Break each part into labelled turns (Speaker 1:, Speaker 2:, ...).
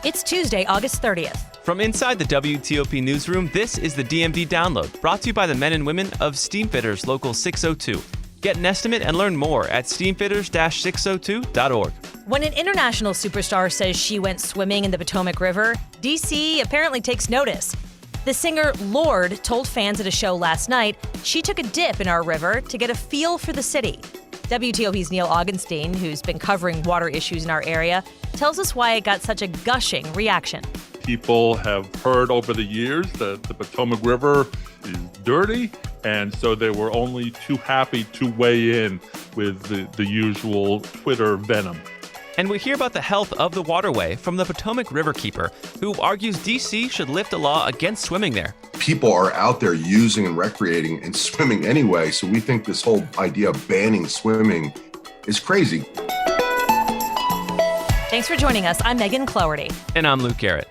Speaker 1: It's Tuesday, August 30th.
Speaker 2: From inside the WTOP newsroom, this is the DMV Download, brought to you by the men and women of Steamfitters Local 602. Get an estimate and learn more at steamfitters-602.org.
Speaker 1: When an international superstar says she went swimming in the Potomac River, DC apparently takes notice. The singer Lorde told fans at a show last night she took a dip in our river to get a feel for the city. WTOP's Neal Augenstein, who's been covering water issues in our area, tells us why it got such a gushing reaction.
Speaker 3: People have heard over the years that the Potomac River is dirty, and so they were only too happy to weigh in with the usual Twitter venom.
Speaker 2: And we hear about the health of the waterway from the Potomac Riverkeeper, who argues D.C. should lift a law against swimming there.
Speaker 4: People are out there using and recreating and swimming anyway, so we think this whole idea of banning swimming is crazy.
Speaker 1: Thanks for joining us. I'm Megan Cloherty.
Speaker 2: And I'm Luke Garrett.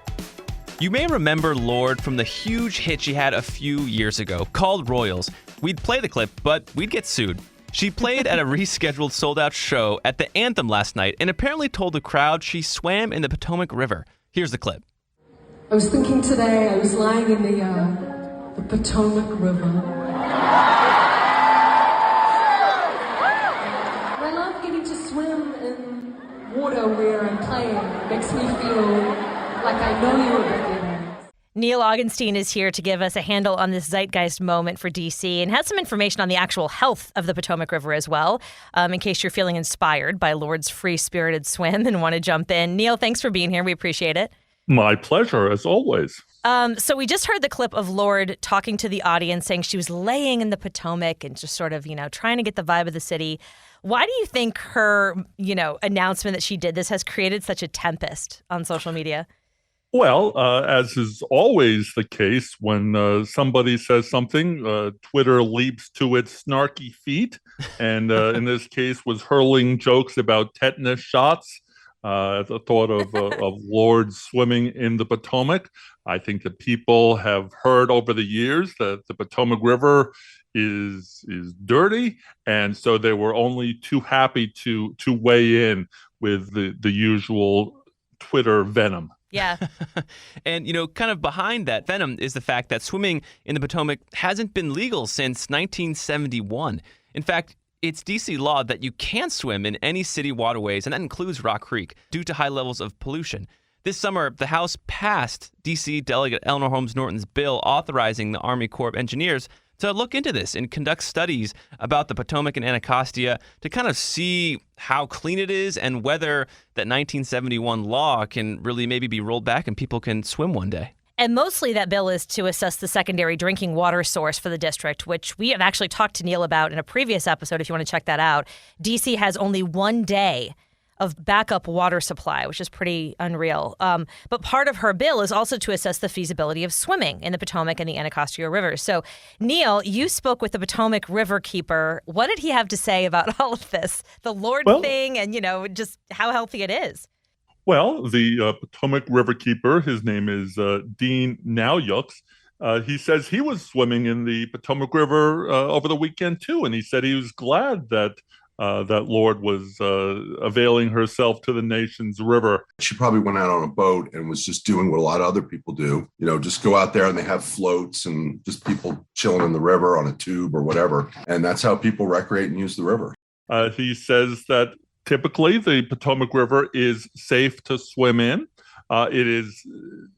Speaker 2: You may remember Lorde from the huge hit she had a few years ago called Royals. We'd play the clip, but we'd get sued. She played at a rescheduled sold-out show at the Anthem last night and apparently told the crowd she swam in the Potomac River. Here's the clip.
Speaker 5: I was thinking today, I was lying in the Potomac River. I love getting to swim in water where I'm playing. It makes me feel like I know you a bit better.
Speaker 1: Neal Augenstein is here to give us a handle on this zeitgeist moment for D.C. and has some information on the actual health of the Potomac River as well, in case you're feeling inspired by Lorde's free-spirited swim and want to jump in. Neal, thanks for being here. We appreciate it.
Speaker 3: My pleasure, as always.
Speaker 1: So we just heard the clip of Lorde talking to the audience, saying she was laying in the Potomac and just sort of, trying to get the vibe of the city. Why do you think her, announcement that she did this has created such a tempest on social media?
Speaker 3: Well, as is always the case, when somebody says something, Twitter leaps to its snarky feet, and in this case was hurling jokes about tetanus shots. The thought of Lorde swimming in the Potomac. I think that people have heard over the years that the Potomac River is dirty, and so they were only too happy to weigh in with the usual Twitter venom.
Speaker 1: Yeah.
Speaker 2: And, kind of behind that venom is the fact that swimming in the Potomac hasn't been legal since 1971. In fact, it's D.C. law that you can't swim in any city waterways, and that includes Rock Creek, due to high levels of pollution. This summer, the House passed D.C. Delegate Eleanor Holmes Norton's bill authorizing the Army Corps of Engineers to look into this and conduct studies about the Potomac and Anacostia to kind of see how clean it is and whether that 1971 law can really maybe be rolled back and people can swim one day.
Speaker 1: And mostly that bill is to assess the secondary drinking water source for the district, which we have actually talked to Neal about in a previous episode, if you want to check that out. D.C. has only 1 day of backup water supply, which is pretty unreal. But part of her bill is also to assess the feasibility of swimming in the Potomac and the Anacostia rivers. So, Neal, you spoke with the Potomac Riverkeeper. What did he have to say about all of this? The Lorde thing and, just how healthy it is.
Speaker 3: Well, the Potomac Riverkeeper, his name is Dean Naujoks. He says he was swimming in the Potomac River over the weekend, too, and he said he was glad that Lorde was availing herself to the nation's river.
Speaker 4: She probably went out on a boat and was just doing what a lot of other people do. Just go out there and they have floats and just people chilling in the river on a tube or whatever. And that's how people recreate and use the river.
Speaker 3: He says that typically the Potomac River is safe to swim in. It is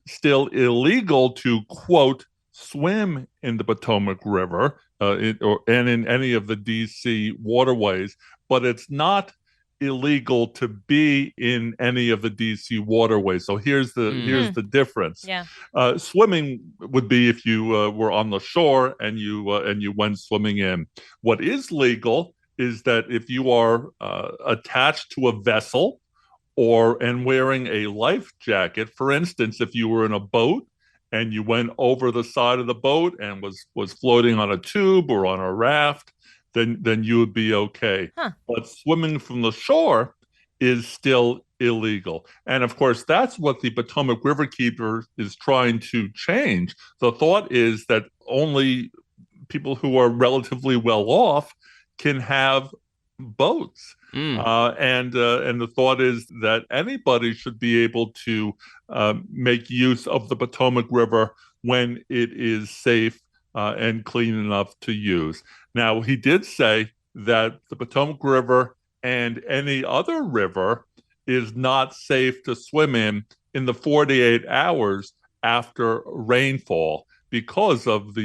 Speaker 3: still illegal to, quote, swim in the Potomac River and in any of the D.C. waterways, but it's not illegal to be in any of the D.C. waterways. So here's the difference.
Speaker 1: Yeah.
Speaker 3: Swimming would be if you were on the shore and you went swimming in. What is legal is that if you are attached to a vessel and wearing a life jacket, for instance, if you were in a boat and you went over the side of the boat and was floating on a tube or on a raft, then you would be okay.
Speaker 1: Huh.
Speaker 3: But swimming from the shore is still illegal. And of course, that's what the Potomac Riverkeeper is trying to change. The thought is that only people who are relatively well off can have boats. And the thought is that anybody should be able to make use of the Potomac River when it is safe and clean enough to use. Now, he did say that the Potomac River and any other river is not safe to swim in the 48 hours after rainfall because of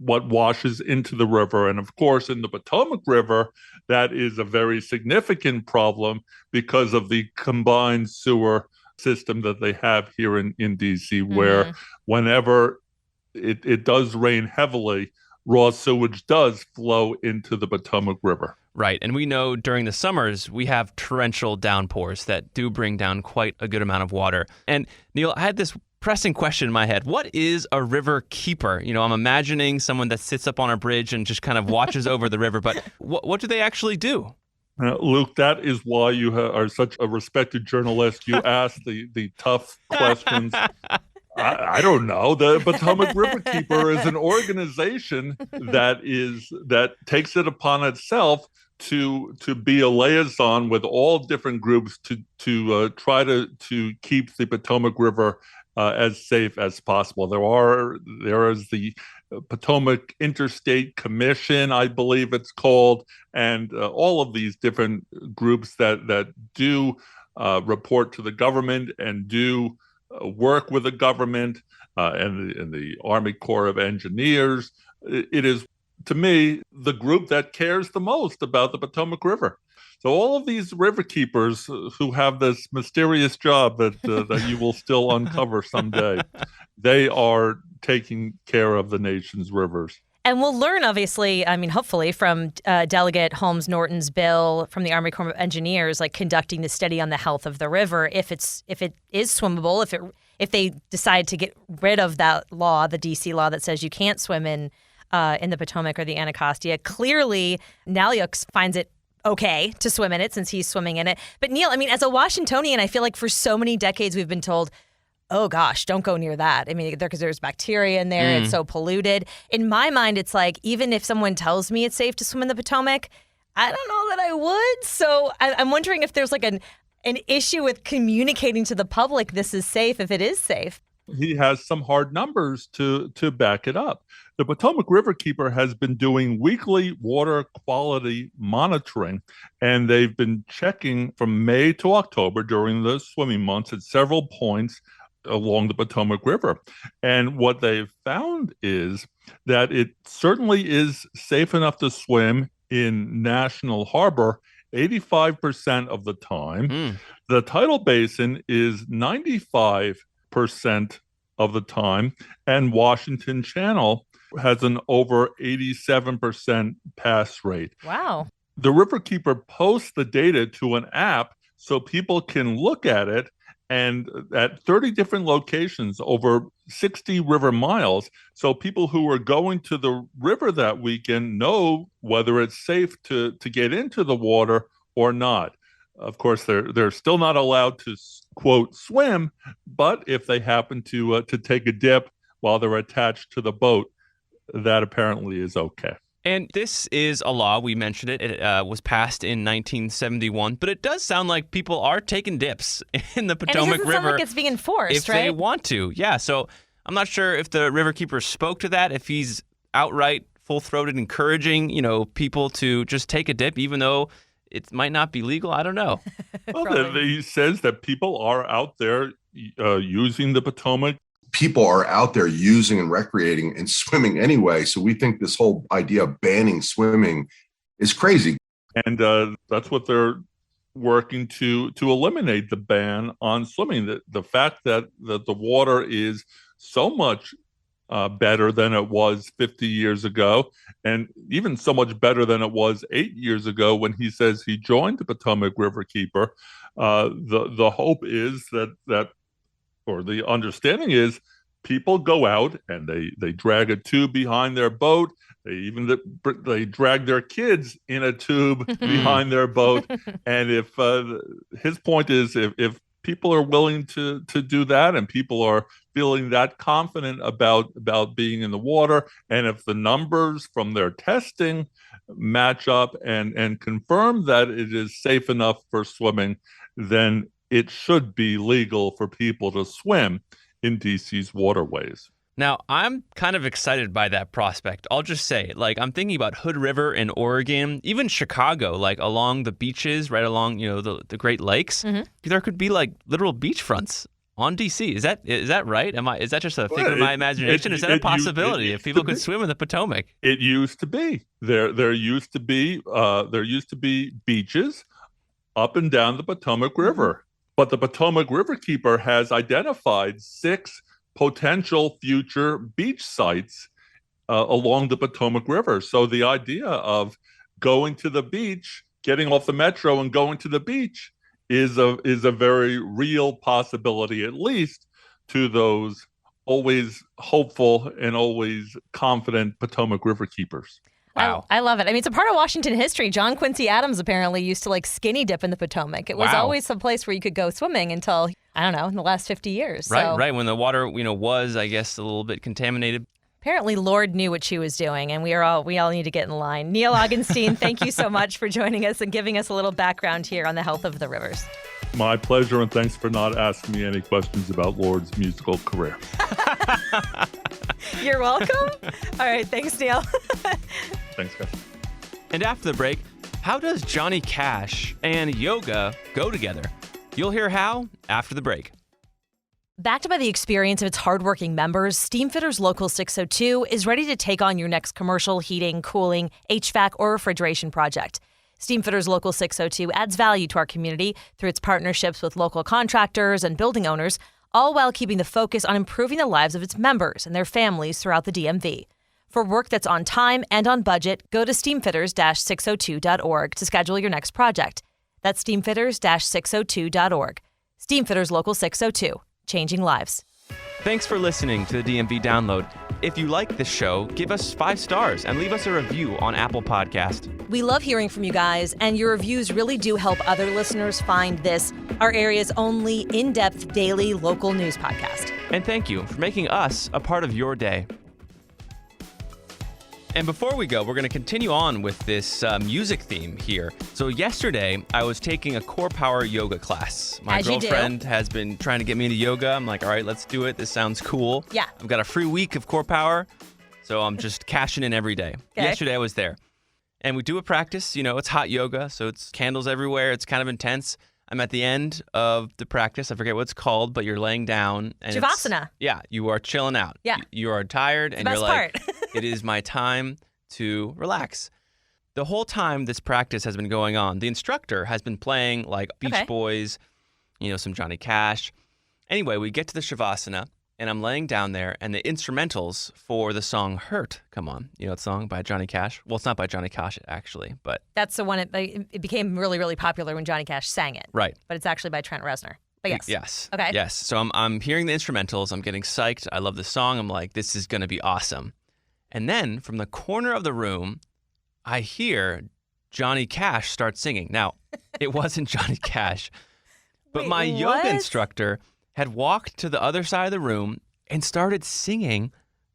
Speaker 3: what washes into the river. And of course, in the Potomac River, that is a very significant problem because of the combined sewer system that they have here in DC, where whenever it does rain heavily, raw sewage does flow into the Potomac River.
Speaker 2: Right. And we know during the summers, we have torrential downpours that do bring down quite a good amount of water. And Neal, I had this pressing question in my head. What is a river keeper? You know, I'm imagining someone that sits up on a bridge and just kind of watches over the river. But what do they actually do?
Speaker 3: Luke, that is why you are such a respected journalist. You ask the tough questions. I don't know. The Potomac Riverkeeper is an organization that takes it upon itself to be a liaison with all different groups to try to keep the Potomac River as safe as possible. There is the Potomac Interstate Commission, I believe it's called, and all of these different groups that do report to the government and do work with the government and the Army Corps of Engineers. It is, to me, the group that cares the most about the Potomac River. So all of these river keepers who have this mysterious job that you will still uncover someday, they are taking care of the nation's rivers.
Speaker 1: And we'll learn, obviously, I mean, hopefully, from Delegate Holmes Norton's bill from the Army Corps of Engineers, like conducting the study on the health of the river, if it is swimmable, if they decide to get rid of that law, the DC law that says you can't swim in the Potomac or the Anacostia. Clearly, Naujoks finds it okay to swim in it since he's swimming in it. But Neal, I mean, as a Washingtonian, I feel like for so many decades we've been told, oh gosh, don't go near that. I mean, because there's bacteria in there. It's so polluted. In my mind, it's like, even if someone tells me it's safe to swim in the Potomac, I don't know that I would. So I'm wondering if there's like an issue with communicating to the public this is safe, if it is safe.
Speaker 3: He has some hard numbers to back it up. The Potomac Riverkeeper has been doing weekly water quality monitoring, and they've been checking from May to October during the swimming months at several points along the Potomac River. And what they've found is that it certainly is safe enough to swim in National Harbor 85% of the time. The tidal basin is 95% of the time, and Washington Channel has an over 87% pass rate.
Speaker 1: Wow.
Speaker 3: The Riverkeeper posts the data to an app so people can look at it, and at 30 different locations over 60 river miles. So people who are going to the river that weekend know whether it's safe to get into the water or not. Of course, they're still not allowed to, quote, swim, but if they happen to take a dip while they're attached to the boat, that apparently is okay.
Speaker 2: And this is a law, we mentioned it. It was passed in 1971, but it does sound like people are taking dips in the Potomac
Speaker 1: River.
Speaker 2: River.
Speaker 1: Sound like it's being enforced,
Speaker 2: if
Speaker 1: right?
Speaker 2: they want to. Yeah, so I'm not sure if the Riverkeeper spoke to that, if he's outright full-throated encouraging, people to just take a dip, even though it might not be legal. I don't know.
Speaker 3: Well, he says that people are out there using the Potomac.
Speaker 4: People are out there using and recreating and swimming anyway. So we think this whole idea of banning swimming is crazy.
Speaker 3: And that's what they're working to eliminate, the ban on swimming. The fact that the water is so much better than it was 50 years ago, and even so much better than it was 8 years ago when he says he joined the Potomac Riverkeeper. The hope is that or the understanding is, people go out and they drag a tube behind their boat. They drag their kids in a tube behind their boat. And if his point is, if people are willing to do that, and people are feeling that confident about being in the water, and if the numbers from their testing match up and confirm that it is safe enough for swimming, then it should be legal for people to swim in DC's waterways.
Speaker 2: Now, I'm kind of excited by that prospect. I'll just say, like, I'm thinking about Hood River in Oregon, even Chicago, like along the beaches, right along, the Great Lakes. Mm-hmm. There could be like literal beachfronts on DC. Is that right? Is that just a thing of my imagination? Is that a possibility if people could swim in the Potomac?
Speaker 3: It used to be. There used to be beaches up and down the Potomac River. But the Potomac Riverkeeper has identified 6 potential future beach sites along the Potomac River. So the idea of going to the beach, getting off the metro and going to the beach is a very real possibility, at least to those always hopeful and always confident Potomac River keepers.
Speaker 2: Wow.
Speaker 1: I love it. I mean, it's a part of Washington history. John Quincy Adams apparently used to like skinny dip in the Potomac. It was always some place where you could go swimming until, I don't know, in the last 50 years.
Speaker 2: Right. When the water, was, I guess, a little bit contaminated.
Speaker 1: Apparently, Lorde knew what she was doing, and we all need to get in line. Neal Augenstein, thank you so much for joining us and giving us a little background here on the health of the rivers.
Speaker 3: My pleasure, and thanks for not asking me any questions about Lorde's musical career.
Speaker 1: You're welcome. All right, thanks, Neal.
Speaker 3: Thanks, guys.
Speaker 2: And after the break, how does Johnny Cash and yoga go together? You'll hear how after the break.
Speaker 1: Backed by the experience of its hardworking members, Steamfitters Local 602 is ready to take on your next commercial, heating, cooling, HVAC, or refrigeration project. Steamfitters Local 602 adds value to our community through its partnerships with local contractors and building owners, all while keeping the focus on improving the lives of its members and their families throughout the DMV. For work that's on time and on budget, go to steamfitters-602.org to schedule your next project. That's steamfitters-602.org. Steamfitters Local 602, changing lives.
Speaker 2: Thanks for listening to the DMV Download. If you like this show, give us 5 stars and leave us a review on Apple Podcast.
Speaker 1: We love hearing from you guys, and your reviews really do help other listeners find this, our area's only in-depth daily local news podcast.
Speaker 2: And thank you for making us a part of your day. And before we go, we're going to continue on with this music theme here. So yesterday, I was taking a core power yoga class. My girlfriend has been trying to get me into yoga. I'm like, all right, let's do it. This sounds cool.
Speaker 1: Yeah.
Speaker 2: I've got a free week of core power, so I'm just cashing in every day.
Speaker 1: Okay.
Speaker 2: Yesterday, I was there. And we do a practice. It's hot yoga, so it's candles everywhere. It's kind of intense. I'm at the end of the practice. I forget what it's called, but you're laying down. And
Speaker 1: Shavasana.
Speaker 2: Yeah, you are chilling out.
Speaker 1: Yeah.
Speaker 2: You are tired, and
Speaker 1: you're
Speaker 2: like, it is my time to relax. The whole time this practice has been going on, the instructor has been playing like Beach Boys, some Johnny Cash. Anyway, we get to the Shavasana, and I'm laying down there, and the instrumentals for the song Hurt come on. You know that song by Johnny Cash? Well, it's not by Johnny Cash, actually, but...
Speaker 1: That's the one, it became really, really popular when Johnny Cash sang it.
Speaker 2: Right.
Speaker 1: But it's actually by Trent Reznor. But yes.
Speaker 2: Yes.
Speaker 1: Okay.
Speaker 2: Yes. So I'm hearing the instrumentals. I'm getting psyched. I love the song. I'm like, this is going to be awesome. And then from the corner of the room, I hear Johnny Cash start singing. Now, it wasn't Johnny Cash, but my yoga instructor had walked to the other side of the room and started singing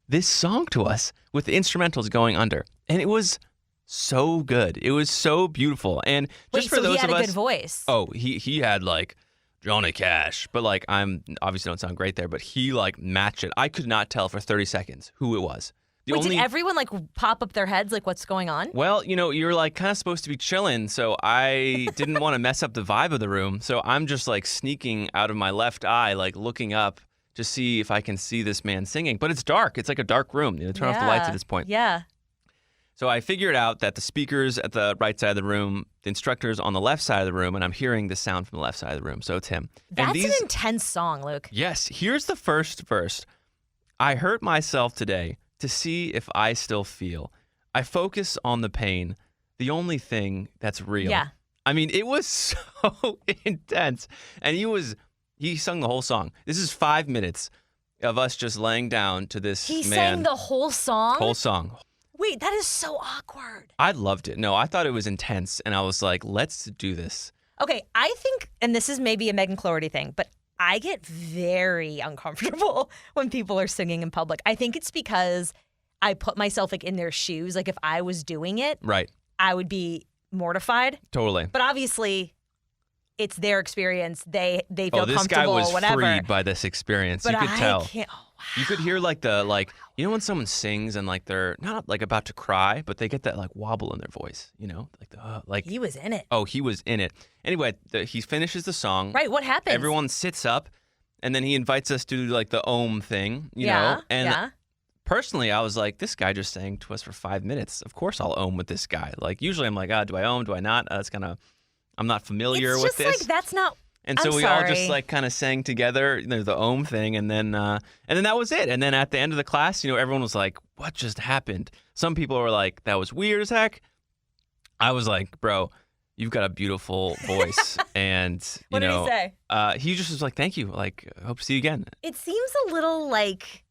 Speaker 2: this song to us with the instrumentals going under. And it was so good. It was so beautiful. And just for those
Speaker 1: he had
Speaker 2: of us,
Speaker 1: a good voice.
Speaker 2: Oh, he had like Johnny Cash, but like I'm obviously don't sound great there, but he like matched it. I could not tell for 30 seconds who it was.
Speaker 1: Did everyone like pop up their heads like what's going on?
Speaker 2: Well, you're like kind of supposed to be chilling, so I didn't want to mess up the vibe of the room. So I'm just like sneaking out of my left eye, like looking up to see if I can see this man singing. But it's dark. It's like a dark room. Turn off the lights at this point.
Speaker 1: Yeah.
Speaker 2: So I figured out that the speakers at the right side of the room, the instructor's on the left side of the room, and I'm hearing the sound from the left side of the room. So it's him.
Speaker 1: That's an intense song, Luke.
Speaker 2: Yes. Here's the first verse. I hurt myself today to see if I still feel. I focus on the pain, the only thing that's real.
Speaker 1: Yeah.
Speaker 2: I mean, it was so intense. And he sung the whole song. This is 5 minutes of us just laying down to this man.
Speaker 1: He sang the whole song?
Speaker 2: Whole song.
Speaker 1: Wait, that is so awkward.
Speaker 2: I loved it. No, I thought it was intense. And I was like, let's do this.
Speaker 1: Okay, I think, and this is maybe a Megan Cloherty thing, but I get very uncomfortable when people are singing in public. I think it's because I put myself like in their shoes. Like if I was doing it,
Speaker 2: right,
Speaker 1: I would be mortified.
Speaker 2: Totally.
Speaker 1: But obviously, it's their experience. They feel
Speaker 2: this
Speaker 1: comfortable.
Speaker 2: guy was
Speaker 1: whatever.
Speaker 2: freed by this experience.
Speaker 1: But
Speaker 2: you could tell.
Speaker 1: Can't, oh, wow.
Speaker 2: You could hear you know when someone sings and like they're not like about to cry, but they get that like wobble in their voice. You know, like
Speaker 1: He was in it.
Speaker 2: Oh, he was in it. Anyway, he finishes the song.
Speaker 1: Right. What happens?
Speaker 2: Everyone sits up, and then he invites us to do like the Om thing. You know, and personally, I was like, this guy just sang to us for 5 minutes. Of course, I'll Om with this guy. Like usually, I'm like, do I Om? Do I not? That's kind of. I'm not familiar with this.
Speaker 1: It's just like that's not.
Speaker 2: And so we all just like kind of sang together, the Om thing, and then that was it. And then at the end of the class, everyone was like, "What just happened?" Some people were like, "That was weird as heck." I was like, "Bro, you've got a beautiful voice," and
Speaker 1: what did he say?
Speaker 2: He just was like, "Thank you. Like, hope to see you again."
Speaker 1: It seems a little like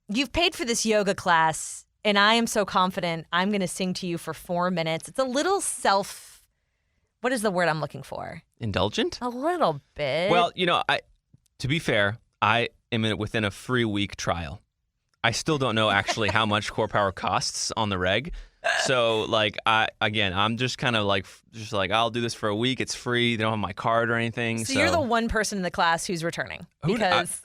Speaker 1: you've paid for this yoga class, and I am so confident I'm going to sing to you for 4 minutes. It's a little what is the word I'm looking for?
Speaker 2: Indulgent?
Speaker 1: A little bit.
Speaker 2: Well, to be fair, I am within a free week trial. I still don't know actually how much Core Power costs on the reg. So, I'm just kind of like, I'll do this for a week. It's free. They don't have my card or anything.
Speaker 1: So you're the one person in the class who's returning because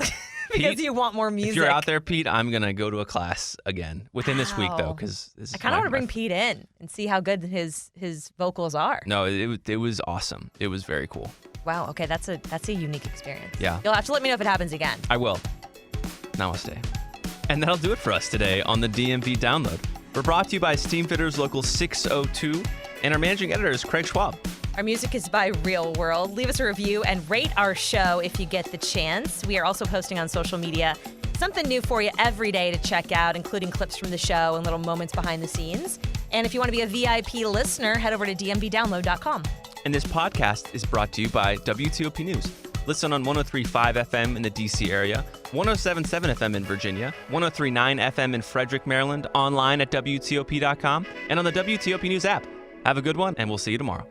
Speaker 2: Pete,
Speaker 1: you want more music.
Speaker 2: If you're out there, Pete, I'm going to go to a class again within this week, though, because
Speaker 1: I kind of want to bring Pete in and see how good his vocals are.
Speaker 2: No, it was awesome. It was very cool.
Speaker 1: Wow. Okay, that's a unique experience.
Speaker 2: Yeah.
Speaker 1: You'll have to let me know if it happens again.
Speaker 2: I will. Namaste. And that'll do it for us today on the DMV Download. We're brought to you by Steamfitters Local 602, and our managing editor is Craig Schwab.
Speaker 1: Our music is by Real World. Leave us a review and rate our show if you get the chance. We are also posting on social media something new for you every day to check out, including clips from the show and little moments behind the scenes. And if you want to be a VIP listener, head over to dmvdownload.com.
Speaker 2: And this podcast is brought to you by WTOP News. Listen on 103.5 FM in the D.C. area, 107.7 FM in Virginia, 103.9 FM in Frederick, Maryland, online at WTOP.com, and on the WTOP News app. Have a good one, and we'll see you tomorrow.